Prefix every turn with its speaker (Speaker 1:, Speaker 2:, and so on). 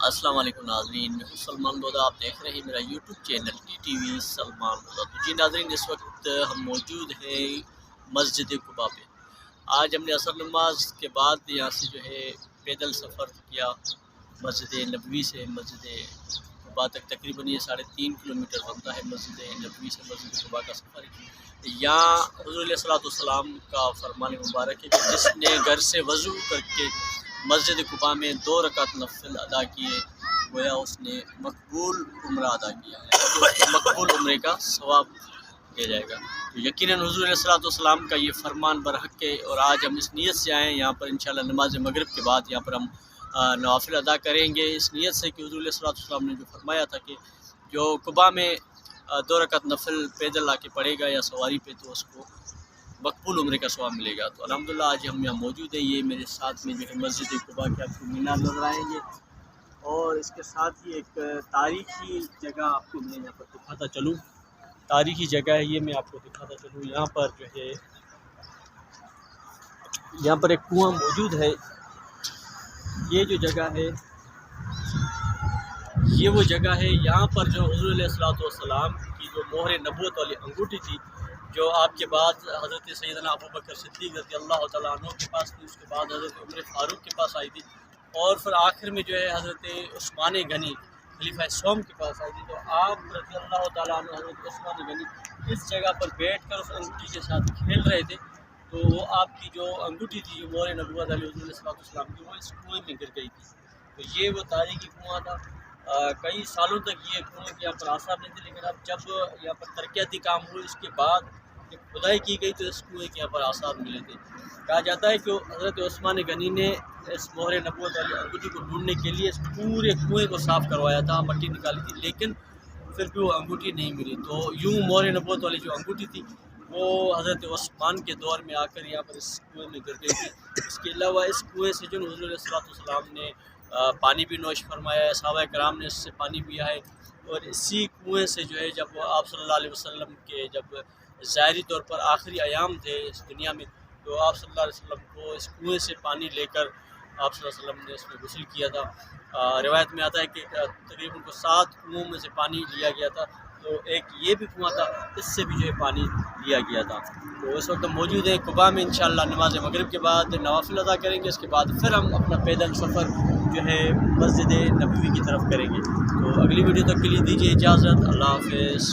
Speaker 1: السلام علیکم ناظرین، میں ہوں سلمان لودھا۔ آپ دیکھ رہے ہیں میرا YouTube channel TTV Salman Lodha. تو جی ناظرین، اس وقت ہم موجود ہیں مسجد قباء پہ۔ آج ہم نے عصر نماز کے بعد یہاں سے جو ہے پیدل سفر کیا مسجد نبوی سے مسجد قباء تک۔ تقریباً یہ 3.5 کلومیٹر بنتا ہے مسجد نبوی سے مسجد قباء کا سفر۔ یہاں حضور علیہ السلام کا فرمان مبارک ہے کہ جس نے گھر سے وضو کر کے مسجد قباء میں 2 رکعت نفل ادا کیے، گویا اس نے مقبول عمرہ ادا کیا ہے، تو مقبول عمرے کا ثواب دیا جائے گا۔ تو یقیناً حضور علیہ السلام کا یہ فرمان برحق ہے، اور آج ہم اس نیت سے آئے ہیں یہاں پر انشاءاللہ نماز مغرب کے بعد یہاں پر ہم نوافل ادا کریں گے، اس نیت سے کہ حضور علیہ السلام نے جو فرمایا تھا کہ جو قباء میں 2 رکعت نفل پیدل آ کے پڑھے گا یا سواری پہ تو اس کو مقبول عمرے کا ثواب ملے گا۔ تو الحمدللہ آج ہم یہاں موجود ہیں۔ یہ میرے ساتھ میں جو ہے مسجد قباء کے آپ کو مینار نظر آئیں گے، اور اس کے ساتھ ہی ایک تاریخی جگہ آپ کو میں یہاں پر دکھاتا چلوں۔ تاریخی جگہ ہے یہ، میں آپ کو دکھاتا چلوں۔ یہاں پر جو ہے یہاں پر ایک کنواں موجود ہے۔ یہ جو جگہ ہے یہ وہ جگہ ہے یہاں پر جو حضور علیہ السلام کی جو مہر نبوت والی انگوٹھی تھی، جو آپ کے بعد حضرت سیدنا ابوبکر صدیق رضی اللہ تعالیٰ عنہ کے پاس تھی، اس کے بعد حضرت عمر فاروق کے پاس آئی تھی، اور پھر آخر میں جو ہے حضرت عثمان غنی خلیفہ سوم کے پاس آئی تھی۔ تو آپ رضی اللہ تعالیٰ عنہ حضرت عثمان غنی اس جگہ پر بیٹھ کر اس انگوٹھی کے ساتھ کھیل رہے تھے، تو وہ آپ کی جو انگوٹھی تھی جو مہر نبوت علی حضور علیہ السلام کی، وہ اس کنویں میں گر گئی تھی۔ تو یہ وہ تاریخی کنواں تھا۔ کئی سالوں تک یہ کنویں کے یہاں پر آثار نہیں تھے، لیکن اب جب یہاں پر ترقیاتی کام ہوئے اس کے بعد جب کھدائی کی گئی تو اس کنویں کے یہاں پر آثار ملے تھے۔ کہا جاتا ہے کہ حضرت عثمان غنی نے اس مہر نبوت والی انگوٹھی کو ڈھونڈنے کے لیے اس پورے کنویں کو صاف کروایا تھا، مٹی نکالی تھی، لیکن پھر بھی وہ انگوٹھی نہیں ملی۔ تو یوں مہر نبوت والی جو انگوٹھی تھی وہ حضرت عثمان کے دور میں آ کر یہاں پر اس کنویں میں گر گئی تھی۔ اس کے علاوہ اس کنویں سے جو حضور علیہ السلام نے پانی بھی نوش فرمایا ہے، صحابہ کرام نے اس سے پانی پیا ہے، اور اسی کنویں سے جو ہے جب آپ صلی اللہ علیہ وسلم کے جب ظاہری طور پر آخری ایام تھے اس دنیا میں، تو آپ صلی اللہ علیہ وسلم کو اس کنویں سے پانی لے کر آپ صلی اللہ علیہ وسلم نے اس میں غسل کیا تھا۔ روایت میں آتا ہے کہ تقریباً کو 7 کنووں میں سے پانی لیا گیا تھا، تو ایک یہ بھی کنواں تھا، اس سے بھی جو ہے پانی لیا گیا تھا۔ تو اس وقت ہم موجود ہیں قباء میں، انشاءاللہ نماز مغرب کے بعد نوافل ادا کریں گے، اس کے بعد پھر ہم اپنا پیدل سفر جو ہے مسجد نبوی کی طرف کریں گے۔ تو اگلی ویڈیو تک کے لیے دیجیے اجازت، اللہ حافظ۔